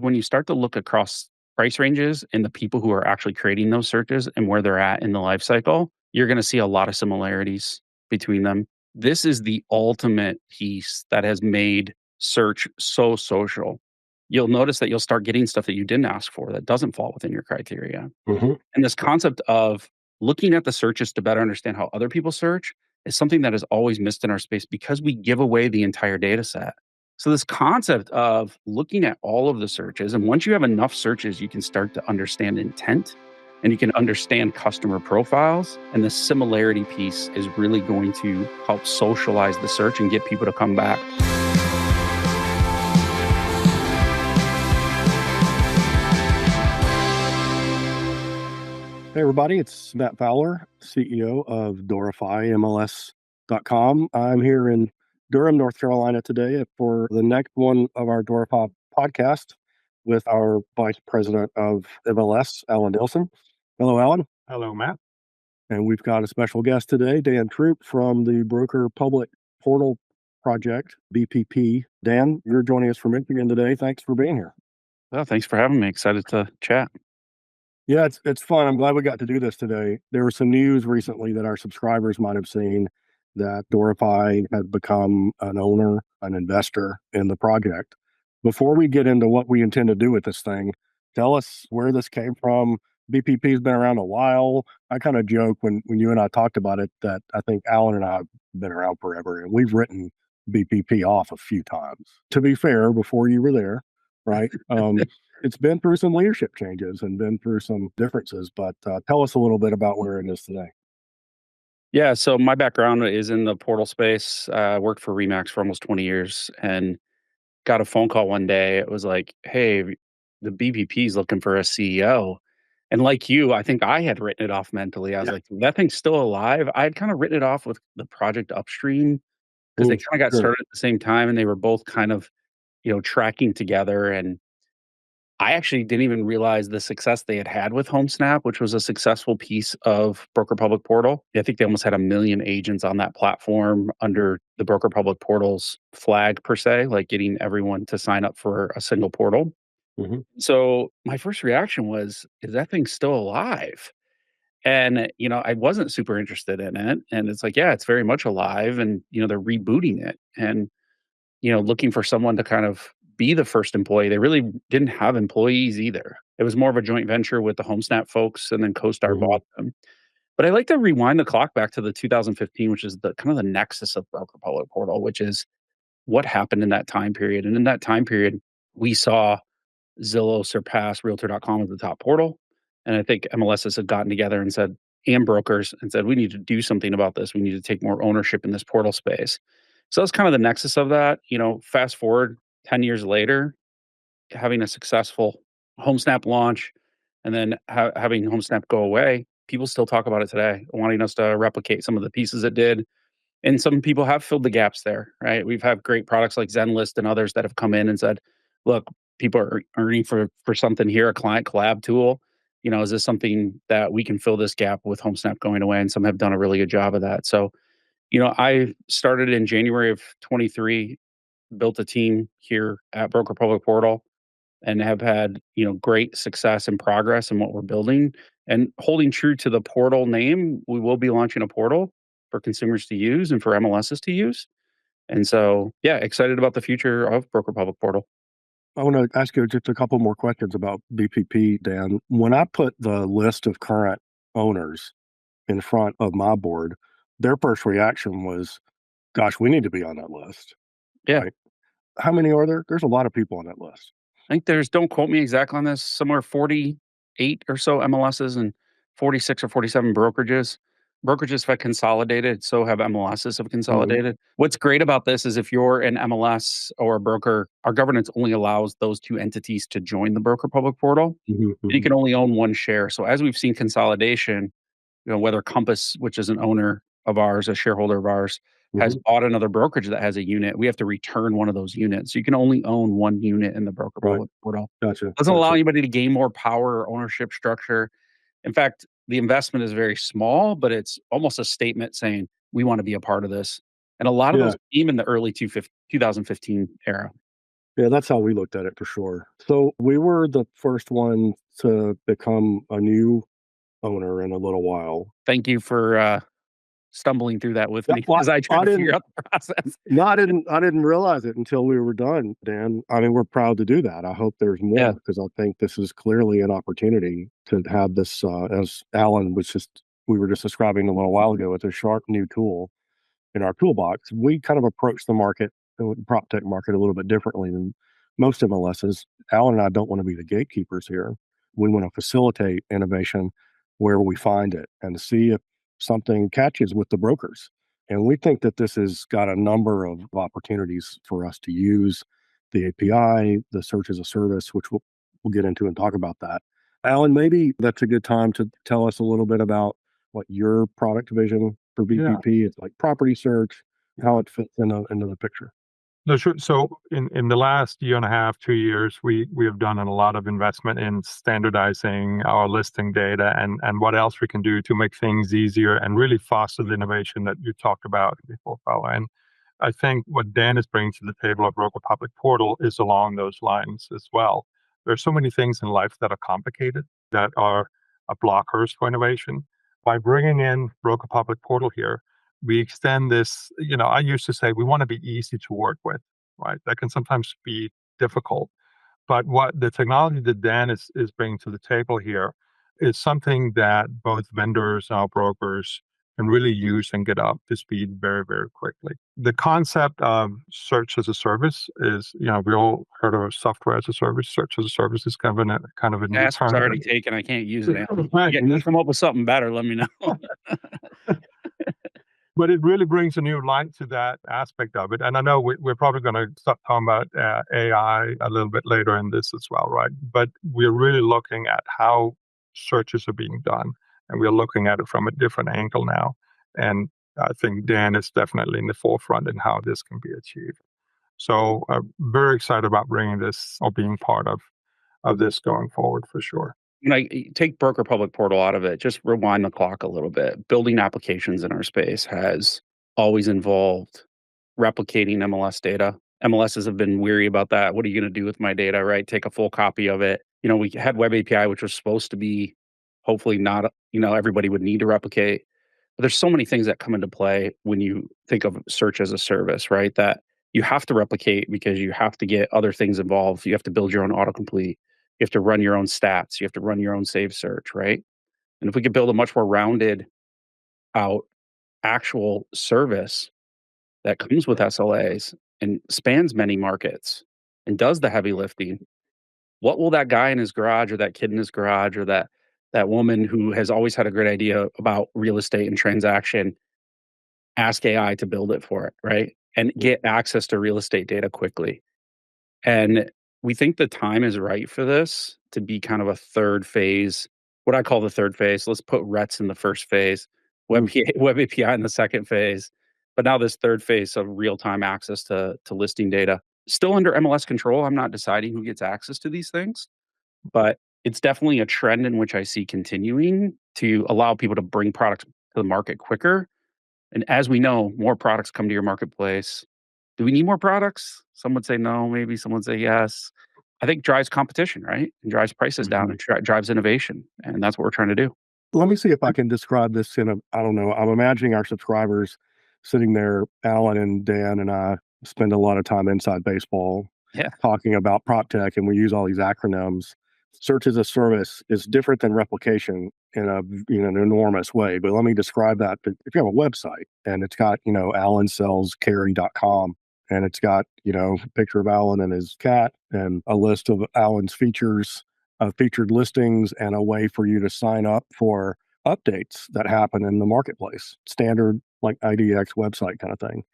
When you start to look across price ranges and the people who are actually creating those searches and where they're at in the life cycle, you're going to see a lot of similarities between them. This is the ultimate piece that has made search so social. You'll notice that you'll start getting stuff that you didn't ask for that doesn't fall within your criteria. Hmm. And this concept of looking at the searches to better understand how other people search is something that is always missed in our space because we give away the entire data set. So, this concept of looking at all of the searches, and once you have enough searches, you can start to understand intent and you can understand customer profiles. And the similarity piece is really going to help socialize the search and get people to come back. Hey, everybody, it's Matt Fowler, CEO of Doorify MLS.com. I'm here in Durham, North Carolina today for the next one of our Doorify podcast with our Vice President of MLS, Allan Nielsen. Hello, Allan. Hello, Matt. And we've got a special guest today, Dan Troup from the Broker Public Portal Project, BPP. Dan, you're joining us from Michigan today. Thanks for being here. Well, thanks for having me. Excited to chat. Yeah, it's fun. I'm glad we got to do this today. There was some news recently that our subscribers might have seen that Doorify had become an owner, an investor in the project. Before we get into what we intend to do with this thing, tell us where this came from. BPP's been around a while. I kind of joke when you and I talked about it that I think Allan and I have been around forever, and we've written BPP off a few times. To be fair, before you were there, right? It's been through some leadership changes and been through some differences, but tell us a little bit about where it is today. Yeah, so my background is in the portal space. I worked for Remax for almost 20 years and got a phone call one day. It was like, hey, the BPP is looking for a CEO. And like you, I think I had written it off mentally. I was Yeah. like, that thing's still alive. I had kind of written it off with the project upstream because they Mm, kind of got sure. started at the same time and they were both kind of, tracking together. And I actually didn't even realize the success they had with HomeSnap, which was a successful piece of Broker Public Portal. I think they almost had 1 million agents on that platform under the Broker Public Portal's flag per se, like getting everyone to sign up for a single portal. Hmm. So my first reaction was, is that thing still alive? And, I wasn't super interested in it. And it's like, yeah, it's very much alive. And, they're rebooting it and, looking for someone to kind of be the first employee. They really didn't have employees either. It was more of a joint venture with the HomeSnap folks and then CoStar Hmm. bought them. But I like to rewind the clock back to the 2015, which is the kind of the nexus of Broker Public Portal, which is what happened in that time period. And in that time period, we saw Zillow surpassed Realtor.com as the top portal. And I think MLSs had gotten together and said, and brokers, and said, we need to do something about this. We need to take more ownership in this portal space. So that's kind of the nexus of that. Fast forward 10 years later, having a successful HomeSnap launch and then having HomeSnap go away, people still talk about it today, wanting us to replicate some of the pieces it did. And some people have filled the gaps there, right? We've had great products like ZenList and others that have come in and said, look, people are earning for something here, a client collab tool. Is this something that we can fill this gap with HomeSnap going away? And some have done a really good job of that. So, I started in January of 23, built a team here at Broker Public Portal and have had, great success and progress in what we're building. And holding true to the portal name, we will be launching a portal for consumers to use and for MLSs to use. And so, yeah, excited about the future of Broker Public Portal. I want to ask you just a couple more questions about BPP, Dan. When I put the list of current owners in front of my board, their first reaction was, gosh, we need to be on that list, Yeah. right? How many are there? There's a lot of people on that list. I think don't quote me exactly on this, somewhere 48 or so MLSs and 46 or 47 brokerages. Brokerages have consolidated, so have MLSs have Hmm. consolidated. What's great about this is if you're an MLS or a broker, our governance only allows those two entities to join the Broker Public Portal. Hmm. And you Hmm. can only own one share. So as we've seen consolidation, whether Compass, which is an owner of ours, a shareholder of ours, has Hmm. bought another brokerage that has a unit, we have to return one of those units. So you can only own one unit in the Broker Right. Public Portal. Gotcha. Doesn't allow Gotcha. anybody to gain more power or ownership structure. In fact, the investment is very small, but it's almost a statement saying, we want to be a part of this. And a lot of Yeah. those came in the early 2015 era. Yeah, that's how we looked at it for sure. So we were the first one to become a new owner in a little while. Thank you for stumbling through that with Yeah, me well, as I try I to figure didn't. out the process. No, I didn't realize it until we were done, Dan. I mean, we're proud to do that. I hope there's Yeah. more because I think this is clearly an opportunity to have this, as Allan was just we were just describing a little while ago. It's a sharp new tool in our toolbox. We kind of approach the market, the prop tech market, a little bit differently than most MLSs. Allan and I don't want to be the gatekeepers here. We want to facilitate innovation where we find it and to see if something catches with the brokers. And we think that this has got a number of opportunities for us to use the API, the search as a service, which we'll get into and talk about that. Allan, maybe that's a good time to tell us a little bit about what your product vision for Yeah. BPP is, like property search, how it fits into the picture. No, sure. So in the last year and a half, 2 years, we have done a lot of investment in standardizing our listing data and what else we can do to make things easier and really foster the innovation that you talked about before, Paula. And I think what Dan is bringing to the table at Broker Public Portal is along those lines as well. There's so many things in life that are complicated, that are blockers for innovation. By bringing in Broker Public Portal here, we extend this. I used to say we want to be easy to work with, right? That can sometimes be difficult. But what the technology that Dan is bringing to the table here is something that both vendors and our brokers can really use and get up to speed very, very quickly. The concept of search as a service is, we all heard of software as a service. Search as a service is kind of a new Ask's term. already taken. I can't use it. Right. You come up with something better, let me know. But it really brings a new light to that aspect of it. And I know we're probably going to start talking about AI a little bit later in this as well, right? But we're really looking at how searches are being done, and we're looking at it from a different angle now. And I think Dan is definitely in the forefront in how this can be achieved. So I'm very excited about bringing this or being part of this going forward for sure. Take Broker Public Portal out of it, just rewind the clock a little bit. Building applications in our space has always involved replicating MLS data. MLSs have been weary about that. What are you going to do with my data, right? Take a full copy of it. We had Web API, which was supposed to be hopefully not, everybody would need to replicate. But there's so many things that come into play when you think of search as a service, right? That you have to replicate because you have to get other things involved. You have to build your own autocomplete. You have to run your own stats. You have to run your own save search, right? And if we could build a much more rounded out actual service that comes with SLAs and spans many markets and does the heavy lifting, what will that guy in his garage or that kid in his garage or that woman who has always had a great idea about real estate and transaction ask AI to build it for it, right? And get access to real estate data quickly. And we think the time is right for this to be kind of a third phase, what I call the third phase. Let's put RETs in the first phase, Web API in the second phase. But now this third phase of real-time access to listing data. Still under MLS control. I'm not deciding who gets access to these things, but it's definitely a trend in which I see continuing to allow people to bring products to the market quicker. And as we know, more products come to your marketplace. Do we need more products? Some would say no, maybe some would say yes. I think drives competition, right? And drives prices down and drives innovation. And that's what we're trying to do. Let me see if I can describe this I don't know, I'm imagining our subscribers sitting there, Allan and Dan and I spend a lot of time inside baseball Yeah. talking about prop tech, and we use all these acronyms. Search as a service is different than replication in an enormous way. But let me describe that. If you have a website and it's got, AllanSellsCarry.com, and it's got, a picture of Allan and his cat and a list of Allan's featured listings and a way for you to sign up for updates that happen in the marketplace, standard like IDX website kind of thing.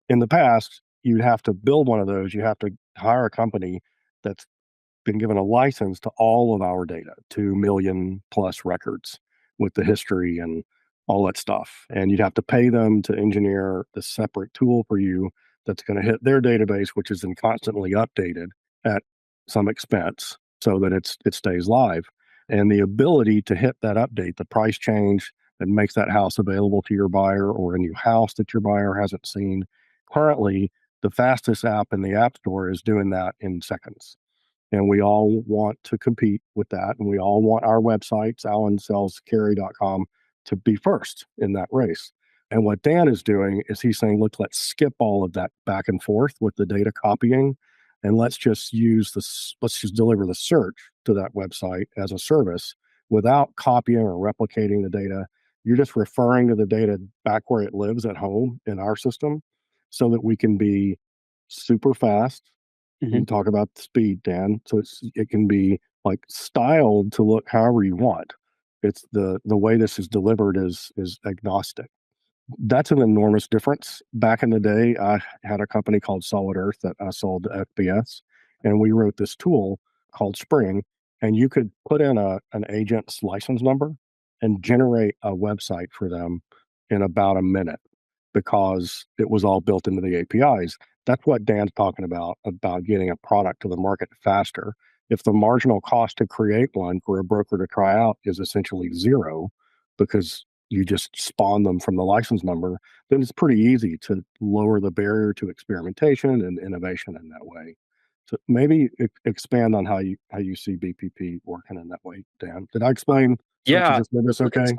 In the past, you'd have to build one of those. You have to hire a company that's been given a license to all of our data, 2 million plus records with the history and all that stuff. And you'd have to pay them to engineer the separate tool for you that's going to hit their database, which is then constantly updated at some expense so that it stays live. And the ability to hit that update, the price change that makes that house available to your buyer or a new house that your buyer hasn't seen currently, The fastest app in the App Store is doing that in seconds. And we all want to compete with that. And we all want our websites, AllanSellsCarry.com, to be first in that race. And what Dan is doing is he's saying, look, let's skip all of that back and forth with the data copying, and let's just deliver the search to that website as a service without copying or replicating the data. You're just referring to the data back where it lives at home in our system so that we can be super fast. You Mhm. talk about the speed, Dan. So it can be like styled to look however you want. It's the way this is delivered is agnostic. That's an enormous difference. Back in the day, I had a company called Solid Earth that I sold to FBS, and we wrote this tool called Spring, and you could put in an agent's license number and generate a website for them in about a minute because it was all built into the APIs. That's what Dan's talking about getting a product to the market faster. If the marginal cost to create one for a broker to try out is essentially zero because you just spawn them from the license number, then it's pretty easy to lower the barrier to experimentation and innovation in that way. So maybe expand on how you see BPP working in that way, Dan. Did I explain search as Yeah, a service okay?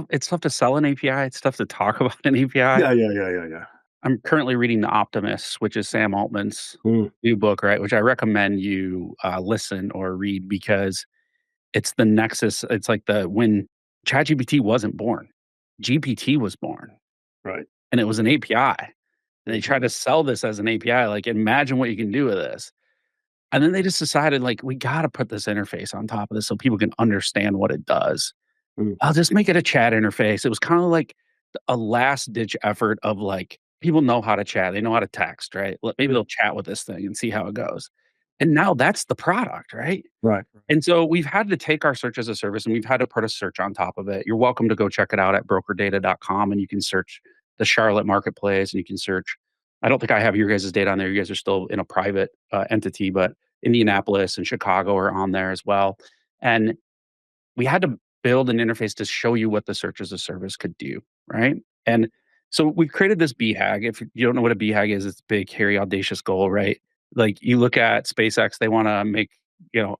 it's tough to sell an API, it's tough to talk about an API. Yeah. I'm currently reading The Optimist, which is Sam Altman's Mm, new book, right, which I recommend you, listen or read because it's the nexus. It's like when ChatGPT wasn't born, GPT was born, right. and it was an API, and they Mhm. tried to sell this as an API, like, imagine what you can do with this, and then they just decided, like, "We gotta put this interface on top of this so people can understand what it does." Mm, I'll just make it a chat interface. It was kinda like a last ditch effort of, like, people know how to chat, they know how to text, right? Maybe yeah, they'll chat with this thing and see how it goes, and now that's the product, right? right. And so we've had to take our search as a service and we've had to put a search on top of it. You're welcome to go check it out at brokerdata.com and you can search the Charlotte marketplace and you can search. I don't think I have your guys' data on there. You guys are still in a private entity, but Indianapolis and Chicago are on there as well. And we had to build an interface to show you what the search as a service could do, right? And so we've created this BHAG. If you don't know what a BHAG is, it's a big, hairy, audacious goal, right? Like you look at SpaceX, they want to make,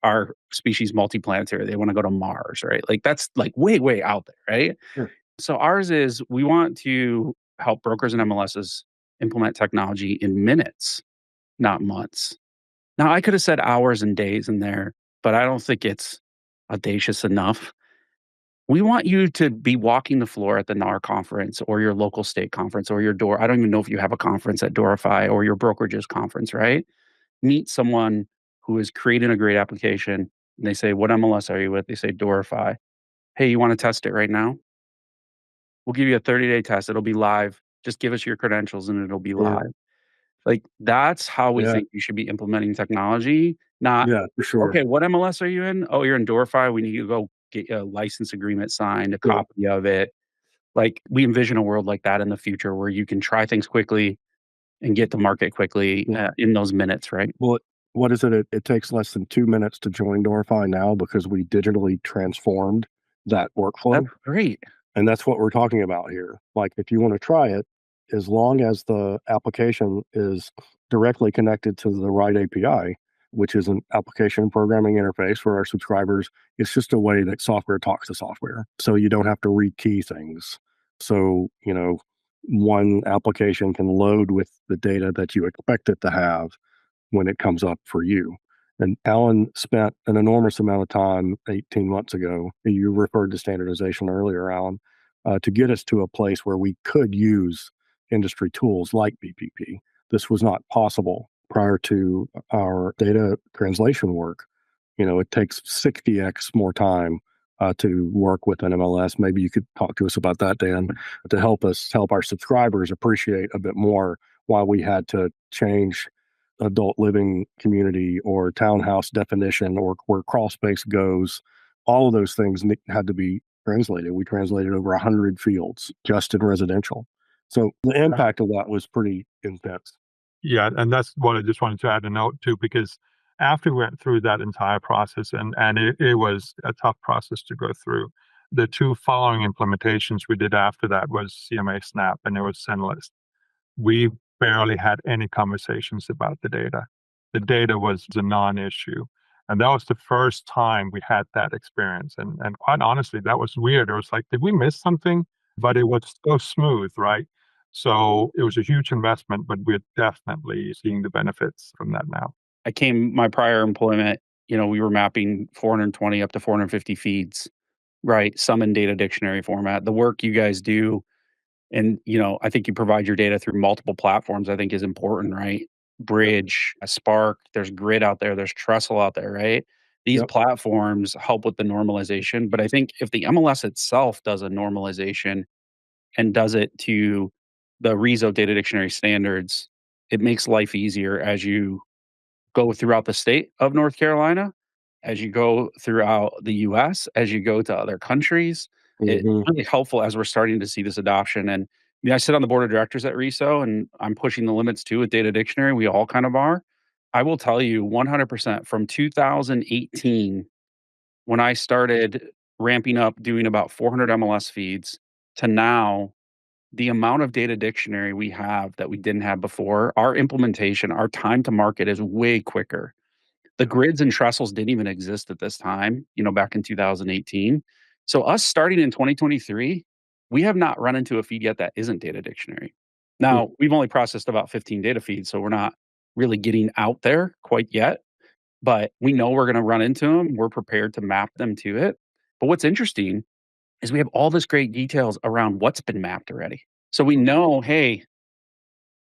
our species multiplanetary. They want to go to Mars, right? Like that's like way, way out there, right? Sure. So ours is we want to help brokers and MLSs implement technology in minutes, not months. Now I could have said hours and days in there, but I don't think it's audacious enough. We want you to be walking the floor at the NAR conference or your local state conference or your door. I don't even know if you have a conference at Doorify or your brokerage's conference, right? Meet someone who is creating a great application and they say, "What MLS are you with?" They say, "Doorify." "Hey, you want to test it right now? We'll give you a 30-day test. It'll be live. Just give us your credentials and it'll be Yeah. live." Like that's how we Yeah. think you should be implementing technology, not, Yeah, for sure. "Okay, what MLS are you in? Oh, you're in Doorify. We need you to go get a license agreement signed, a Yeah. copy of it." Like, we envision a world like that in the future where you can try things quickly and get to market quickly, Yeah. in those minutes, right? Well, what is it? It takes less than 2 minutes to join Dorify now because we digitally transformed that That's workflow. great. And that's what we're talking about here. Like, if you want to try it, as long as the application is directly connected to the right API, which is an application programming interface for our subscribers, it's just a way that software talks to software. So you don't have to rekey things. So, one application can load with the data that you expect it to have when it comes up for you. And Allan spent an enormous amount of time 18 months ago. You referred to standardization earlier, Allan, to get us to a place where we could use industry tools like BPP. This was not possible prior to our data translation work. It takes 60x more time to work with an MLS. Maybe you could talk to us about that, Dan, to help our subscribers appreciate a bit more why we had to change adult living community or townhouse definition or where crawl space goes. All of those things had to be translated. We translated over 100 fields just in residential. So the impact of that was pretty intense. Yeah, and that's what I just wanted to add a note to, because after we went through that entire process, and it was a tough process to go through, the two following implementations we did after that was CMA Snap and it was SendList. We barely had any conversations about the data. The data was a non-issue. And that was the first time we had that experience. And quite honestly, that was weird. It was like, did we miss something? But it was so smooth, right? So it was a huge investment, but we're definitely seeing the benefits from that now. My prior employment, we were mapping 420 up to 450 feeds, right? Some in data dictionary format. The work you guys do, and, I think you provide your data through multiple platforms, I think is important, right? Yep. Bridge, Spark, there's Grid out there, there's Trestle out there, right? These Yep. platforms help with the normalization, but I think if the MLS itself does a normalization and does it to the RESO data dictionary standards, it makes life easier as you go throughout the state of North Carolina, as you go throughout the US, as you go to other countries. It's Mhm. really helpful as we're starting to see this adoption. And I sit on the board of directors at RESO, and I'm pushing the limits too with data dictionary. We all kind of are. I will tell you 100% from 2018, when I started ramping up doing about 400 MLS feeds to now, the amount of data dictionary we have that we didn't have before, our implementation, our time to market is way quicker. The grids and trestles didn't even exist at this time, back in 2018. So us starting in 2023, we have not run into a feed yet that isn't data dictionary. Mm. Now, we've only processed about 15 data feeds, so we're not really getting out there quite yet, but we know we're gonna run into them. We're prepared to map them to it. But what's interesting is we have all this great details around what's been mapped already. So we know, hey,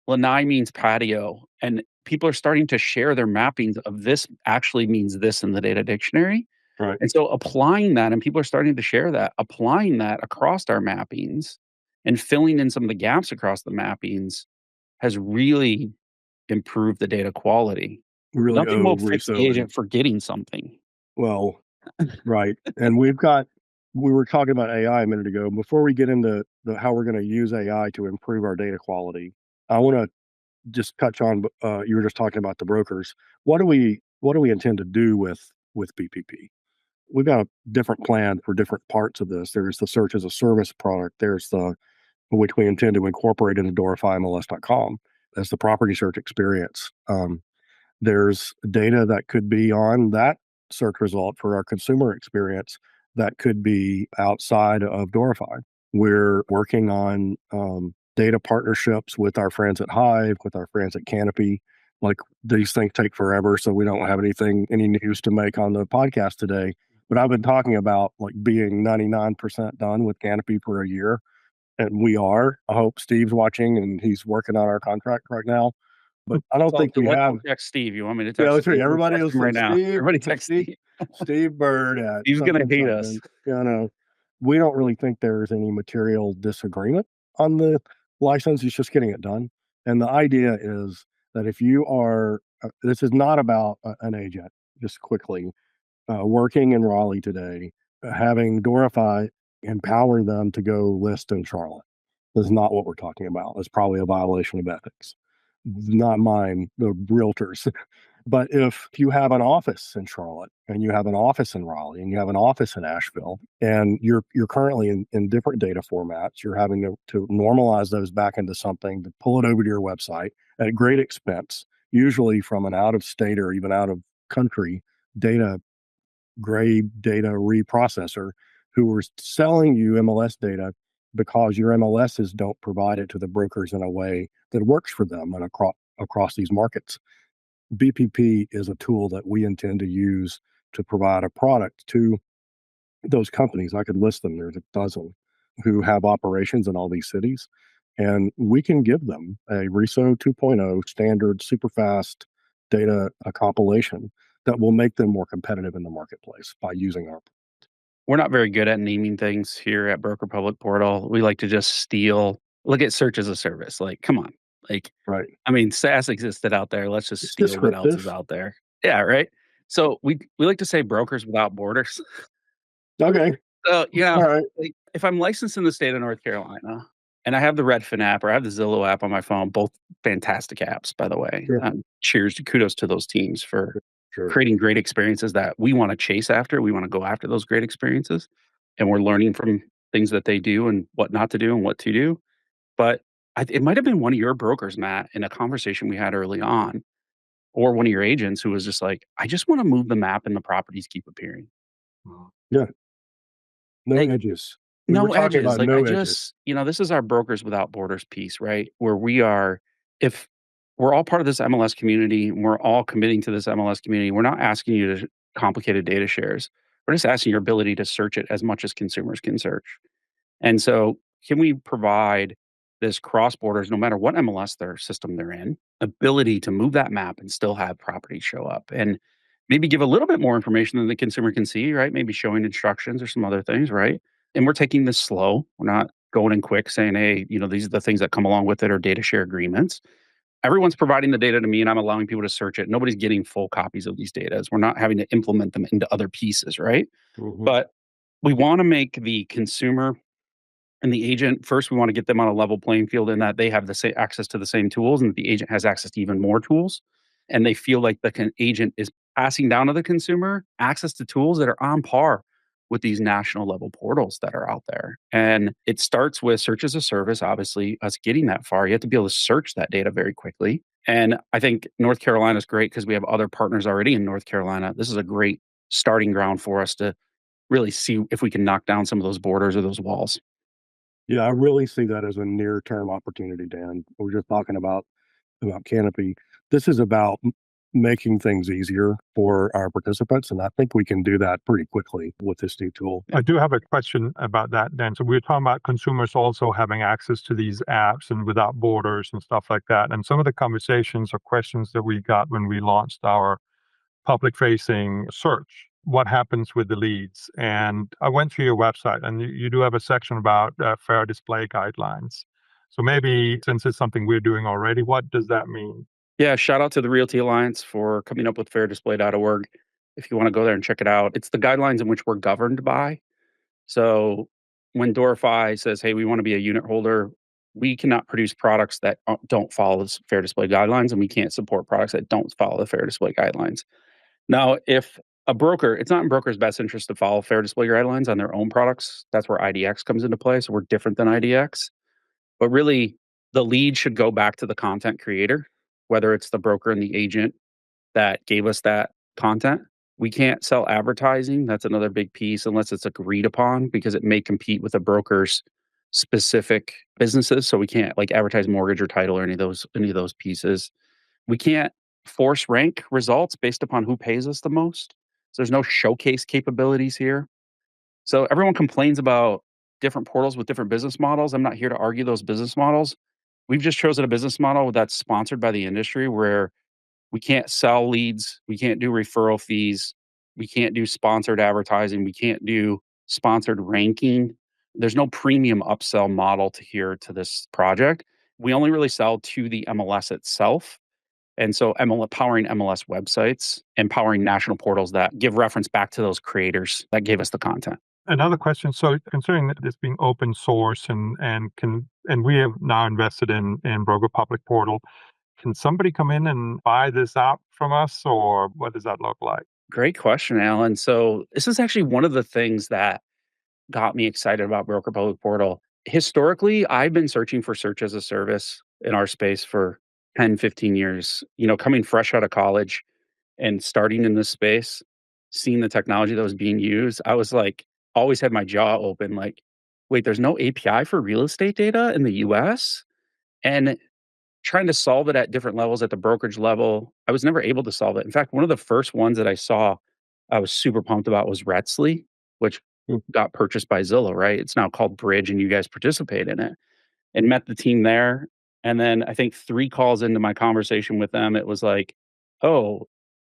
lanai means patio, and people are starting to share their mappings of this actually means this in the data dictionary. Right. And so applying that, and people are starting to share that, applying that across our mappings and filling in some of the gaps across the mappings has really improved the data quality. We really Nothing will owe fix the Russo and agent forgetting something. well, right. And we were talking about AI a minute ago. Before we get into how we're gonna use AI to improve our data quality, I wanna just touch on, you were just talking about the brokers. What do we intend to do with BPP? We've got a different plan for different parts of this. There's the search as a service product. There's the which we intend to incorporate into DorifyMLS.com as the property search experience. There's data that could be on that search result for our consumer experience that could be outside of Dorify. We're working on data partnerships with our friends at Hive, with our friends at Canopy. Like these things take forever, so we don't have any news to make on the podcast today. But I've been talking about like being 99% done with Canopy for a year, and we are. I hope Steve's watching and he's working on our contract right now. But I don't So think we let's have. go text Steve. You want me to Yeah, text that's right. Steve? I'm gonna Everybody text will him say right now. Steve, Everybody text Steve, Steve. Steve Bird at Steve's gonna something hate us. something. You know, we don't really think there's any material disagreement on the license. He's just getting it done. And the idea is that if you are, this is not about an agent. Just quickly, working in Raleigh today, having Dorify empower them to go list in Charlotte. This is not what we're talking about. It's probably a violation of ethics. Not mine, the realtors. But if you have an office in Charlotte and you have an office in Raleigh and you have an office in Asheville and you're currently in different data formats, you're having to normalize those back into something to pull it over to your website at great expense, usually from an out of state or even out of country data grade data reprocessor who are selling you MLS data because your MLSs don't provide it to the brokers in a way that works for them and across these markets. BPP is a tool that we intend to use to provide a product to those companies. I could list them, there's a dozen who have operations in all these cities. And we can give them a RESO 2.0 standard, super fast data compilation that will make them more competitive in the marketplace by using our. We're not very good at naming things here at Broker Public Portal. We like to just look at search as a service. Like, come on. Like, Right. I mean, SaaS existed out there. Let's just It's steal what else is descriptive. out there. Yeah, right. So we like to say brokers without borders. Okay. So, All right. like, if I'm licensed in the state of North Carolina and I have the Redfin app or I have the Zillow app on my phone, both fantastic apps, by the way. Sure. Kudos to those teams for Sure. creating great experiences that we want to chase after. We want to go after those great experiences, and we're learning from things that they do and what not to do and what to do. But it might have been one of your brokers, Matt, in a conversation we had early on, or one of your agents who was just like, "I just wanna move the map and the properties keep appearing." Yeah, no Like, edges. We were no talking edges, about like, I no edges. just this is our Brokers Without Borders piece, right? Where we are if we're all part of this MLS community, and we're all committing to this MLS community, we're not asking you to complicated data shares. We're just asking your ability to search it as much as consumers can search. And so, can we provide this cross borders, no matter what MLS their system they're in, ability to move that map and still have properties show up and maybe give a little bit more information than the consumer can see, right? Maybe showing instructions or some other things, right? And we're taking this slow. We're not going in quick saying, hey, these are the things that come along with it or data share agreements. Everyone's providing the data to me and I'm allowing people to search it. Nobody's getting full copies of these data. We're not having to implement them into other pieces, right? Mhm. But we want to make the consumer and the agent, first, we want to get them on a level playing field in that they have the same access to the same tools and the agent has access to even more tools. And they feel like the agent is passing down to the consumer access to tools that are on par with these national level portals that are out there. And it starts with search as a service, obviously, us getting that far. You have to be able to search that data very quickly. And I think North Carolina is great because we have other partners already in North Carolina. This is a great starting ground for us to really see if we can knock down some of those borders or those walls. Yeah, I really see that as a near-term opportunity, Dan. We're just talking about Canopy. This is about making things easier for our participants, and I think we can do that pretty quickly with this new tool. I do have a question about that, Dan. So we were talking about consumers also having access to these apps and without borders and stuff like that. And some of the conversations or questions that we got when we launched our public facing search, what happens with the leads? And I went through your website and you do have a section about fair display guidelines. So maybe since it's something we're doing already, what does that mean? Yeah, shout out to the Realty Alliance for coming up with fairdisplay.org. If you want to go there and check it out, it's the guidelines in which we're governed by. So when Doorify says, hey, we want to be a unit holder, we cannot produce products that don't follow the fair display guidelines, and we can't support products that don't follow the fair display guidelines. Now, if a broker, it's not in broker's best interest to follow fair display guidelines on their own products. That's where IDX comes into play. So we're different than IDX. But really, the lead should go back to the content creator, whether it's the broker and the agent that gave us that content. We can't sell advertising. That's another big piece unless it's agreed upon because it may compete with a broker's specific businesses. So we can't like advertise mortgage or title or any of those pieces. We can't force rank results based upon who pays us the most. So there's no showcase capabilities here. So everyone complains about different portals with different business models. I'm not here to argue those business models. We've just chosen a business model that's sponsored by the industry where we can't sell leads, we can't do referral fees, we can't do sponsored advertising, we can't do sponsored ranking. There's no premium upsell model to here to this project. We only really sell to the MLS itself. And so powering MLS websites, empowering national portals that give reference back to those creators that gave us the content. Another question. So considering that this being open source and we have now invested in Broker Public Portal, can somebody come in and buy this app from us or what does that look like? Great question, Alan. So this is actually one of the things that got me excited about Broker Public Portal. Historically, I've been searching for search as a service in our space for 10, 15 years. Coming fresh out of college and starting in this space, seeing the technology that was being used, I was like, always had my jaw open like, wait, there's no API for real estate data in the US? And trying to solve it at different levels at the brokerage level, I was never able to solve it. In fact, one of the first ones that I saw I was super pumped about was Retsley, which Mm. got purchased by Zillow, right? It's now called Bridge, and you guys participate in it. And met the team there. And then I think 3 calls into my conversation with them, it was like, "Oh,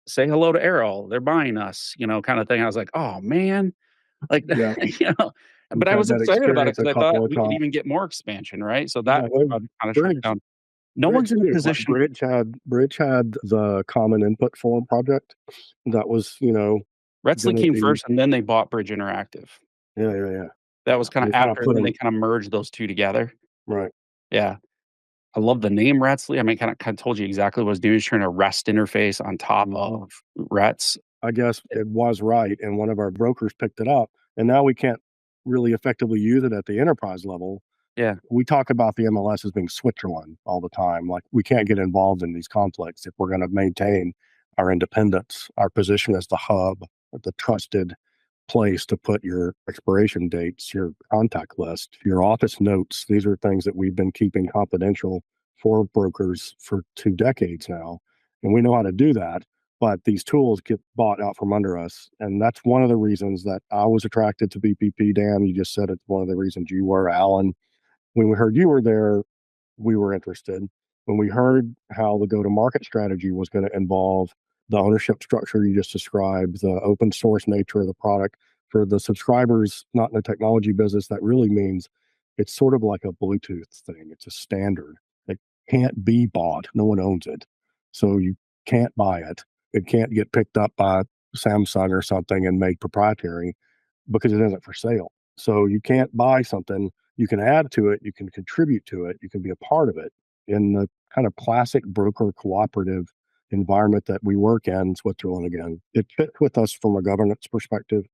say hello to Errol. They're buying us," kind of thing. I was like, "Oh, man." Like, Yeah, you know, we've but I had was that excited about it experience because a I thought couple of we could times. even get more expansion, right? So Yeah, that well, kind of shut Bridge down. No Bridge one's in a too, like position. Bridge had the Common Input Form project that was, Retsley gonna came be. first, and then they bought Bridge Interactive. Yeah, yeah, yeah. That was kinda They kinda after, and put then they them kinda merged those 2 together. right. Yeah. I love the name Retsley. I mean, kinda told you exactly what it was doing. It's trying a REST interface on top Mhm. of Rets. I guess it was right, and one of our brokers picked it up, and now we can't really effectively use it at the enterprise level Yeah. We talk about the MLS as being Switzerland all the time. Like, we can't get involved in these conflicts if we're going to maintain our independence, our position as the hub, the trusted place to put your expiration dates, your contact list, your office notes. These are things that we've been keeping confidential for brokers for 2 decades now. And we know how to do that. But these tools get bought out from under us. And that's one of the reasons that I was attracted to BPP. Dan, you just said it's one of the reasons you were. Allan, when we heard you were there, we were interested. When we heard how the go-to-market strategy was going to involve the ownership structure you just described, the open source nature of the product, for the subscribers not in the technology business, that really means it's sort of like a Bluetooth thing. It's a standard. It can't be bought. No one owns it. So you can't buy it. It can't get picked up by Samsung or something and made proprietary because it isn't for sale. So you can't buy something. You can add to it, you can contribute to it, you can be a part of it in the kind of classic broker cooperative environment that we work in Switzerland again. It fits with us from a governance perspective.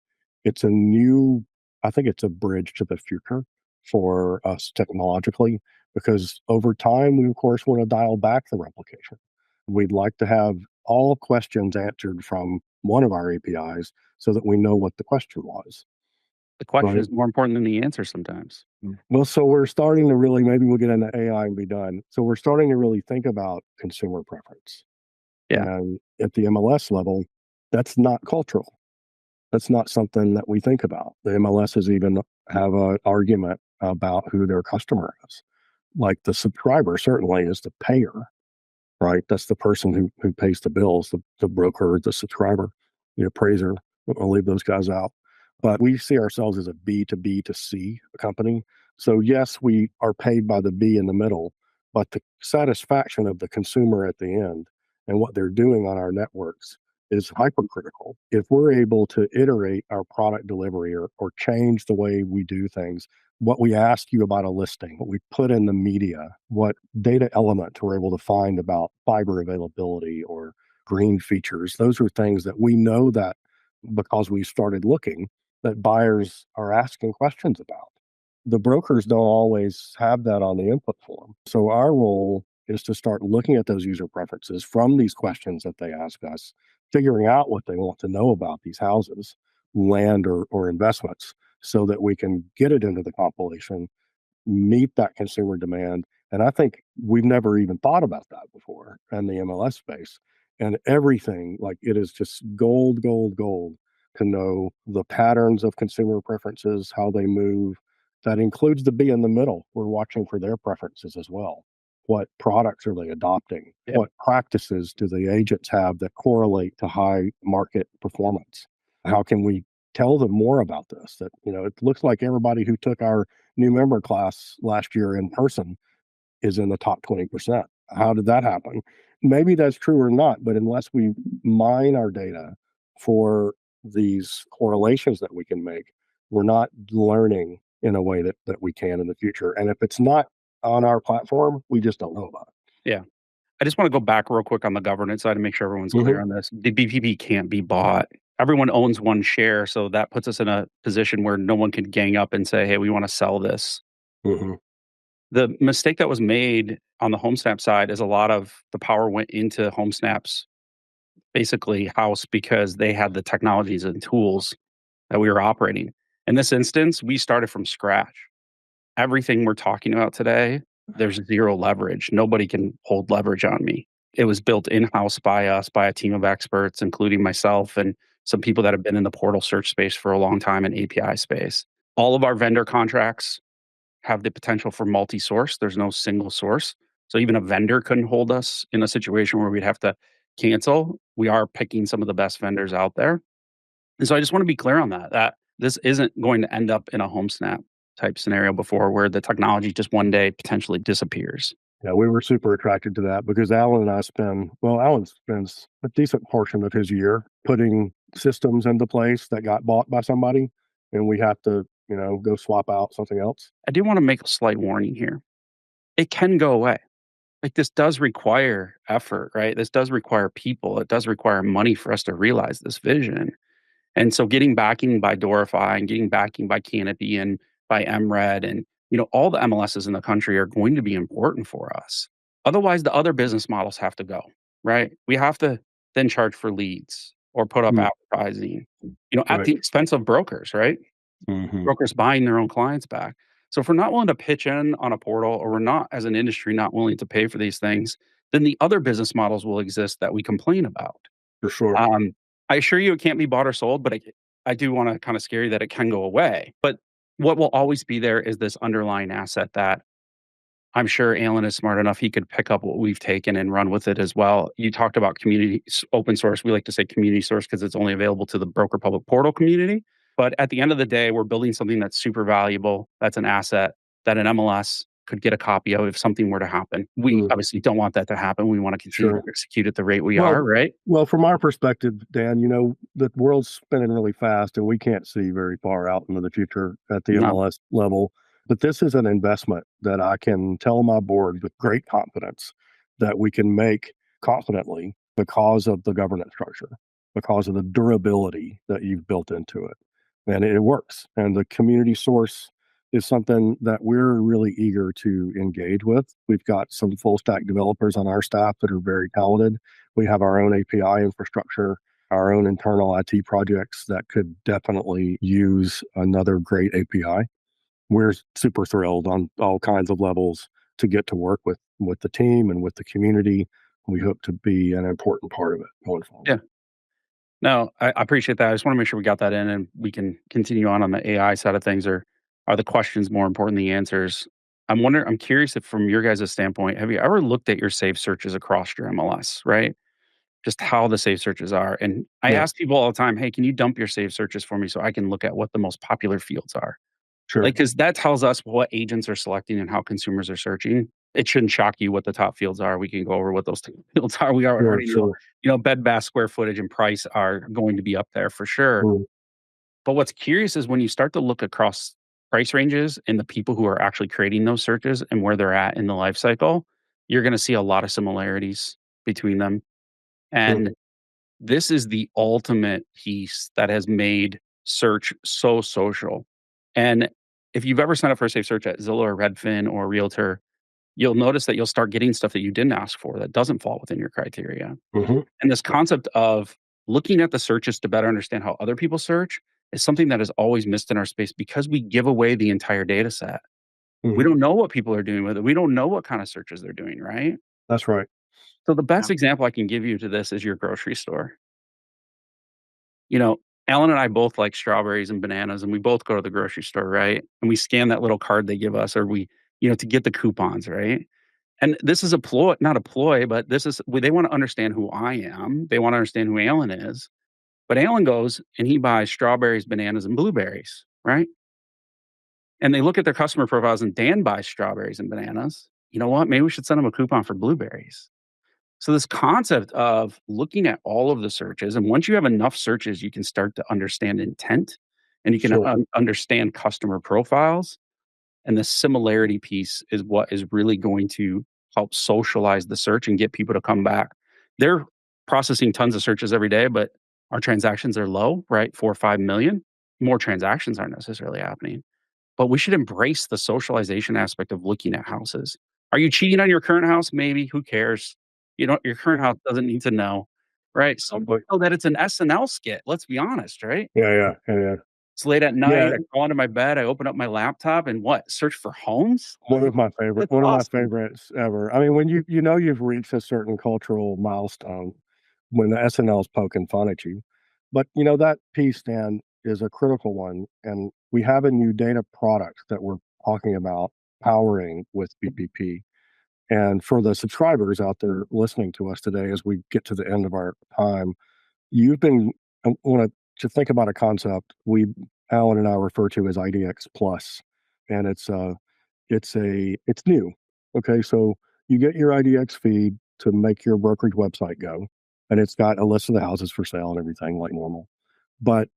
It's a new, I think it's a bridge to the future for us technologically, because over time, we of course want to dial back the replication. We'd like to have all questions answered from one of our APIs so that we know what the question was. The question Right. is more important than the answer sometimes. Well, so we're starting to really, maybe we'll get into AI and be done. So we're starting to really think about consumer preference. Yeah. And at the MLS level, that's not cultural. That's not something that we think about. The MLSs even have an argument about who their customer is. Like, the subscriber certainly is the payer, right? That's the person who pays the bills, the broker, the subscriber, the appraiser. I'll leave those guys out. But we see ourselves as a B to B to C company. So yes, we are paid by the B in the middle, but the satisfaction of the consumer at the end and what they're doing on our networks is hypercritical. If we're able to iterate our product delivery, or change the way we do things, what we ask you about a listing, what we put in the media, what data element we're able to find about fiber availability or green features, those are things that we know that, because we started looking, that buyers are asking questions about. The brokers don't always have that on the input form. So our role is to start looking at those user preferences from these questions that they ask us, figuring out what they want to know about these houses, land, or investments, so that we can get it into the compilation, meet that consumer demand. And I think we've never even thought about that before in the MLS space. And everything, like, it is just gold, gold, gold to know the patterns of consumer preferences, how they move. That includes the B in the middle. We're watching for their preferences as well. What products are they adopting? Yep. What practices do the agents have that correlate to high market performance? How can we tell them more about this? That, it looks like everybody who took our new member class last year in person is in the top 20%. How did that happen? Maybe that's true or not, but unless we mine our data for these correlations that we can make, we're not learning in a way that we can in the future. And if it's not on our platform, we just don't know about it. Yeah. I just want to go back real quick on the governance side to make sure everyone's clear on this. The BPP can't be bought. Everyone owns one share, so that puts us in a position where no one can gang up and say, "Hey, we want to sell this." Mm-hmm. The mistake that was made on the HomeSnap side is a lot of the power went into HomeSnap's basically house because they had the technologies and tools that we were operating. In this instance, we started from scratch. Everything we're talking about today, there's zero leverage. Nobody can hold leverage on me. It was built in-house by us, by a team of experts, including myself and some people that have been in the portal search space for a long time and API space. All of our vendor contracts have the potential for multi-source. There's no single source. So even a vendor couldn't hold us in a situation where we'd have to cancel. We are picking some of the best vendors out there. And so I just want to be clear on that this isn't going to end up in a HomeSnap type scenario before where the technology just one day potentially disappears. Yeah, we were super attracted to that because Allan spends a decent portion of his year putting systems into place that got bought by somebody, and we have to, go swap out something else. I do want to make a slight warning here. It can go away. Like, this does require effort, right? This does require people. It does require money for us to realize this vision. And so getting backing by Doorify and getting backing by Canopy and by MRED and all the MLSs in the country are going to be important for us. Otherwise, the other business models have to go, right? We have to then charge for leads or put up Mm, advertising, at right. the expense of brokers, right? Hmm. Brokers buying their own clients back. So if we're not willing to pitch in on a portal, or we're not, as an industry, not willing to pay for these things, then the other business models will exist that we complain about. For sure. Um, I assure you it can't be bought or sold, but I do want to kind of scare you that it can go away. But what will always be there is this underlying asset that I'm sure Allan is smart enough, he could pick up what we've taken and run with it as well. You talked about open source. We like to say community source because it's only available to the broker public portal community. But at the end of the day, we're building something that's super valuable. That's an asset that an MLS could get a copy of if something were to happen. We Mm, obviously don't want that to happen. We want to continue to sure. execute at the rate we Well, are, right? well, from our perspective, Dan, the world's spinning really fast and we can't see very far out into the future at the No. MLS level. But this is an investment that I can tell my board with great confidence that we can make confidently because of the governance structure, because of the durability that you've built into it. And it works. And the community source is something that we're really eager to engage with. We've got some full stack developers on our staff that are very talented. We have our own API infrastructure, our own internal IT projects that could definitely use another great API. We're super thrilled on all kinds of levels to get to work with the team and with the community. We hope to be an important part of it going forward. Yeah. No, I appreciate that. I just want to make sure we got that in and we can continue on the AI side of things. Or are the questions more important than the answers? I'm curious if from your guys' standpoint, have you ever looked at your saved searches across your MLS, right? Just how the saved searches are. And I Yeah, ask people all the time, hey, can you dump your saved searches for me so I can look at what the most popular fields are? sure. Like, because that tells us what agents are selecting and how consumers are searching. It shouldn't shock you what the top fields are. We can go over what those fields are. We Sure, already know, sure. bed bath square footage and price are going to be up there for sure. Mm, But what's curious is when you start to look across price ranges and the people who are actually creating those searches and where they're at in the life cycle, you're going to see a lot of similarities between them. sure. And this is the ultimate piece that has made search so social. And if you've ever signed up for a safe search at Zillow or Redfin or Realtor, you'll notice that you'll start getting stuff that you didn't ask for that doesn't fall within your criteria. Hmm. And this concept of looking at the searches to better understand how other people search is something that is always missed in our space because we give away the entire data set. We Hmm. don't know what people are doing with it. We don't know what kind of searches they're doing, right? That's right. So the Yeah. best example I can give you to this is your grocery store. You know, Allan and I both like strawberries and bananas, and we both go to the grocery store, right? And we scan that little card they give us, or to get the coupons, right? And this is a ploy, not a ploy, but they want to understand who I am. They want to understand who Allan is. But Allan goes and he buys strawberries, bananas, and blueberries, right? And they look at their customer profiles and Dan buys strawberries and bananas. You know what? Maybe we should send him a coupon for blueberries. So this concept of looking at all of the searches, and once you have enough searches, you can start to understand intent and you can Sure. understand customer profiles. And the similarity piece is what is really going to help socialize the search and get people to come back. They're processing tons of searches every day, but our transactions are low, right? 4 or 5 million. More transactions aren't necessarily happening. But we should embrace the socialization aspect of looking at houses. Are you cheating on your current house? Maybe. Who cares? Your current house doesn't need to know, right? Some But know that it's an SNL skit. Let's be honest, right? yeah, yeah, yeah, yeah. It's late at Yeah, night. I crawl into my bed. I open up my laptop and what? Search for homes. That's one of my awesome. favorites ever. I mean, when you've reached a certain cultural milestone when the SNL is poking fun at you. But that piece, Dan, is a critical one. And we have a new data product that we're talking about powering with BPP. And for the subscribers out there listening to us today, as we get to the end of our time, you've been I want to think about a concept Allan and I refer to as IDX Plus, and it's new. Okay, so you get your IDX feed to make your brokerage website go, and it's got a list of the houses for sale and everything like normal. But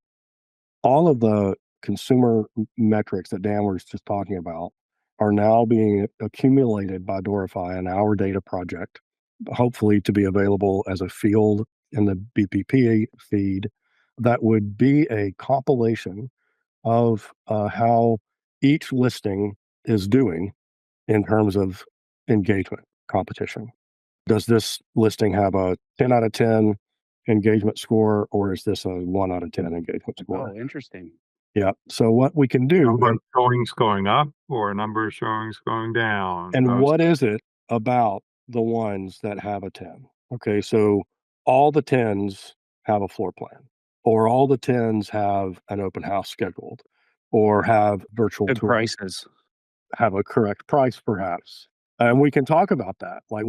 all of the consumer metrics that Dan was just talking about are now being accumulated by Doorify in our data project, hopefully to be available as a field in the BPP feed that would be a compilation of how each listing is doing in terms of engagement competition. Does this listing have a 10 out of 10 engagement score, or is this a 1 out of 10 engagement score? Oh, interesting. Yeah. So what we can do, Number of showings going up or number of showings going down. and Those what is it about the ones that have a 10? Okay, so all the 10s have a floor plan, or all the 10s have an open house scheduled, or have virtual Good tours, prices. have a correct price perhaps. And we can talk about that. Like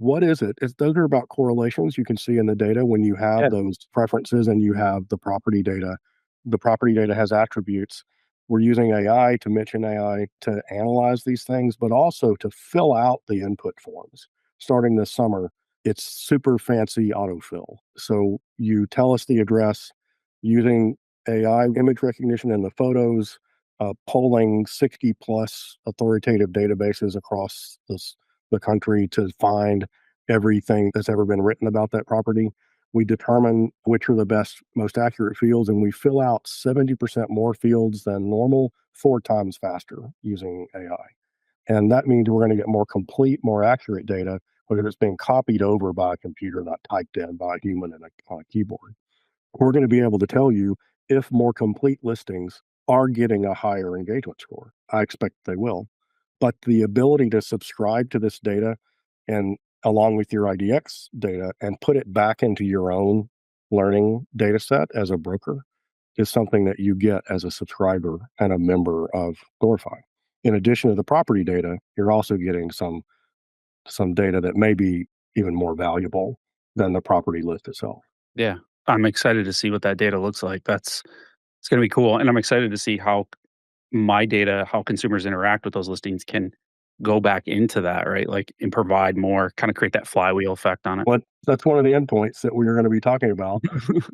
what is it? Those are about correlations you can see in the data when you have Yeah. those preferences and you have the property data. The property data has attributes. We're using AI to mention AI to analyze these things, but also to fill out the input forms. Starting this summer, it's super fancy autofill. So you tell us the address using AI image recognition in the photos, polling 60 plus authoritative databases across the country to find everything that's ever been written about that property. We determine which are the best, most accurate fields, and we fill out 70% more fields than normal, 4 times faster using AI. And that means we're going to get more complete, more accurate data because it's being copied over by a computer, not typed in by a human on a keyboard. We're going to be able to tell you if more complete listings are getting a higher engagement score. I expect they will. But the ability to subscribe to this data and along with your IDX data and put it back into your own learning data set as a broker is something that you get as a subscriber and a member of Doorify. In addition to the property data, you're also getting some data that may be even more valuable than the property list itself. Yeah. I'm excited to see what that data looks like. It's gonna be cool, and I'm excited to see how my data, how consumers interact with those listings can go back into that, right? Like, and provide more, kinda create that flywheel effect on it. But that's one of the endpoints that we are going to be talking about.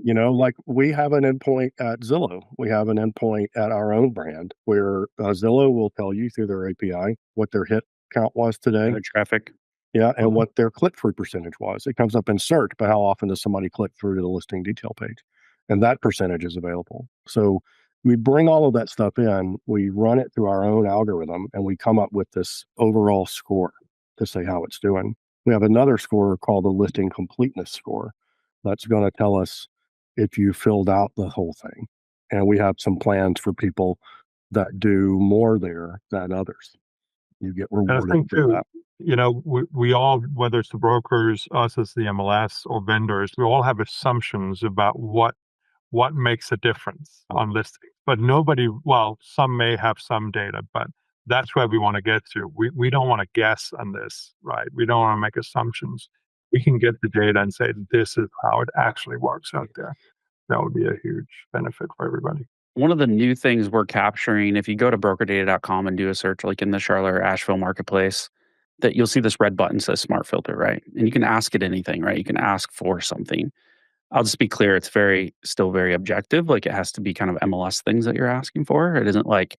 Like we have an endpoint at Zillow. We have an endpoint at our own brand where Zillow will tell you through their API what their hit count was today. Other traffic. Yeah, and Mhm. what their click-through percentage was. It comes up in search, but how often does somebody click through to the listing detail page? And that percentage is available. So we bring all of that stuff in, we run it through our own algorithm, and we come up with this overall score to say how it's doing. We have another score called the listing completeness score that's going to tell us if you filled out the whole thing. And we have some plans for people that do more there than others. You get And I rewarded think for too, that. we all, whether it's the brokers, us as the MLS or vendors, we all have assumptions about what makes a difference on listings. But nobody, well, some may have some data, but that's where we want to get to. We don't want to guess on this, right? We don't want to make assumptions. We can get the data and say this is how it actually works out there. That would be a huge benefit for everybody. One of the new things we're capturing, if you go to brokerdata.com and do a search, like in the Charlotte or Asheville marketplace, that you'll see this red button says smart filter, right? And you can ask it anything, right? You can ask for something. I'll just be clear, it's still very objective. Like, it has to be kind of MLS things that you're asking for. It isn't like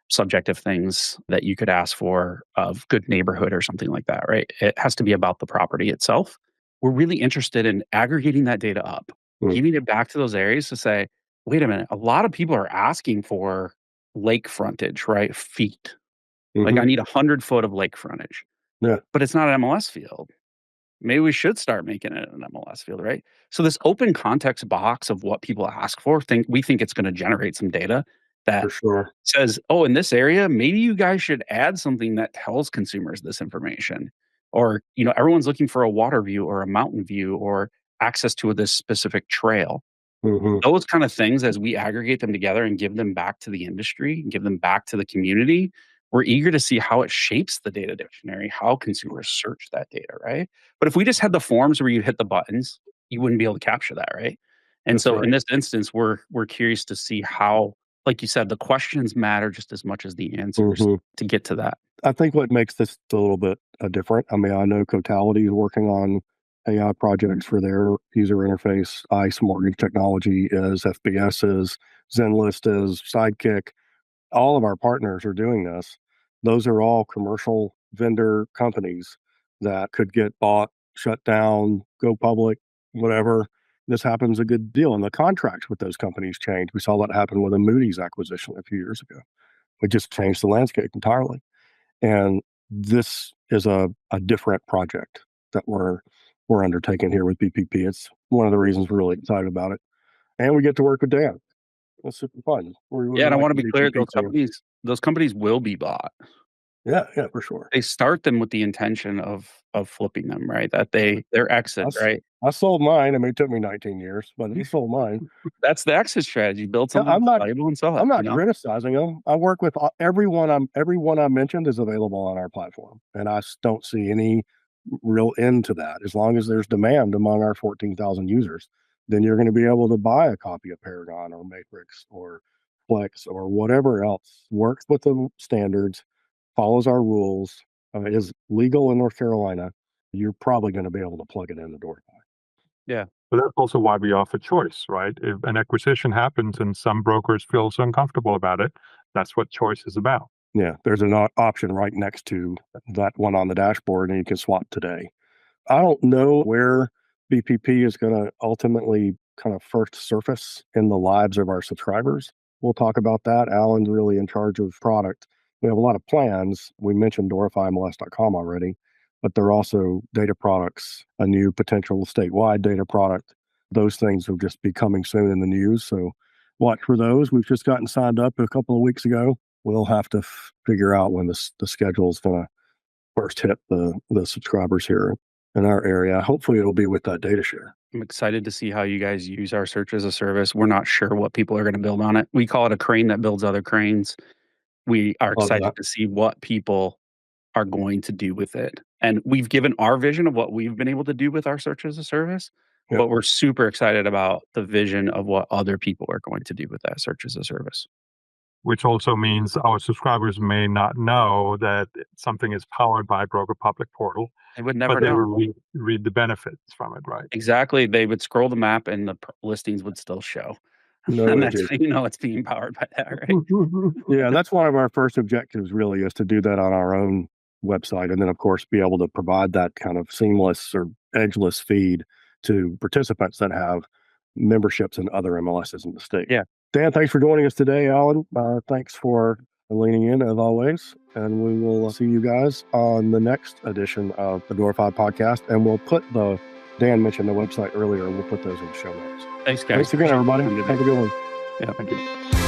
subjective things that you could ask for of good neighborhood or something like that, right? It has to be about the property itself. We're really interested in aggregating that data up, Mm, giving it back to those areas to say, wait a minute, a lot of people are asking for lake frontage, right? Feet. Like, I mhm. need 100 foot of lake frontage, Yeah, but it's not an MLS field. Maybe we should start making it an MLS field, right? So this open context box of what people ask for, we think it's going to generate some data for that sure. says, "Oh, in this area, maybe you guys should add something that tells consumers this information." Or, everyone's looking for a water view or a mountain view or access to this specific trail. Mhm. Those kind of things, as we aggregate them together and give them back to the industry and give them back to the community, we're eager to see how it shapes the data dictionary, how consumers search that data, right? But if we just had the forms where you hit the buttons, you wouldn't be able to capture that, right? And That's so in right. this instance, we're curious to see how, like you said, the questions matter just as much as the answers Mhm. to get to that. I think what makes this a little bit, different, I mean, I know Cotality is working on AI projects for their user interface. ICE Mortgage Technology is, FBS is, Zenlist is, Sidekick. All of our partners are doing this. Those are all commercial vendor companies that could get bought, shut down, go public, whatever. This happens a good deal, and the contracts with those companies change. We saw that happen with a Moody's acquisition a few years ago. We just changed the landscape entirely. And this is a different project that we're undertaking here with BPP. It's one of the reasons we're really excited about it. And we get to work with Dan. It's super fun. We Yeah, really and I like wanna the be clear, BPP team. those companies will be bought. Yeah, yeah, for sure. They start them with the intention of flipping them, right? That their I, exit, s- right? I sold mine. I mean, it took me 19 years, but he sold mine. That's the exit strategy, build Yeah, something that's valuable and sell it, I'm you not know? criticizing them. I work with everyone I mentioned is available on our platform, and don't see any real end to that. As long as there's demand among our 14,000 users, then you're going to be able to buy a copy of Paragon or Matrix or Flex or whatever else works with the standards, follows our rules, is legal in North Carolina. You're probably going to be able to plug it in the door. Yeah. But that's also why we offer choice, right? If an acquisition happens and some brokers feel so uncomfortable about it, that's what choice is about. Yeah, there's an option right next to that one on the dashboard, and you can swap today. I don't know where BPP is going to ultimately kind of first surface in the lives of our subscribers. We'll talk about that. Allan's really in charge of product. We have a lot of plans. We mentioned DorifyMLS.com already, but there are also data products, a new potential statewide data product. Those things will just be coming soon in the news. So watch for those. We've just gotten signed up a couple of weeks ago. We'll have to figure out when the schedule is going to first hit the subscribers here in our area. Hopefully it'll be with that data share. I'm excited to see how you guys use our search as a service. We're not sure what people are gonna build on it. We call it a crane that builds other cranes. We are Love that. excited to see what people are going to do with it. And we've given our vision of what we've been able to do with our search as a service, Yep. but we're super excited about the vision of what other people are going to do with that search as a service. Which also means our subscribers may not know that something is powered by Broker Public Portal, They would never but they know. will read the benefits from it, right? Exactly. They would scroll the map and the listings would still show. No And that's edges. how you know it's being powered by that, right? Yeah, that's one of our first objectives really, is to do that on our own website. And then of course be able to provide that kind of seamless or edgeless feed to participants that have memberships in other MLSs in the state. Yeah. Dan, thanks for joining us today, Allan. Thanks for leaning in as always. And we will see you guys on the next edition of the Doorify podcast. And we'll put Dan mentioned the website earlier, and we'll put those in the show notes. Thanks, guys. Thanks again, everybody. Appreciate it. Have a good one. Yeah, thank you.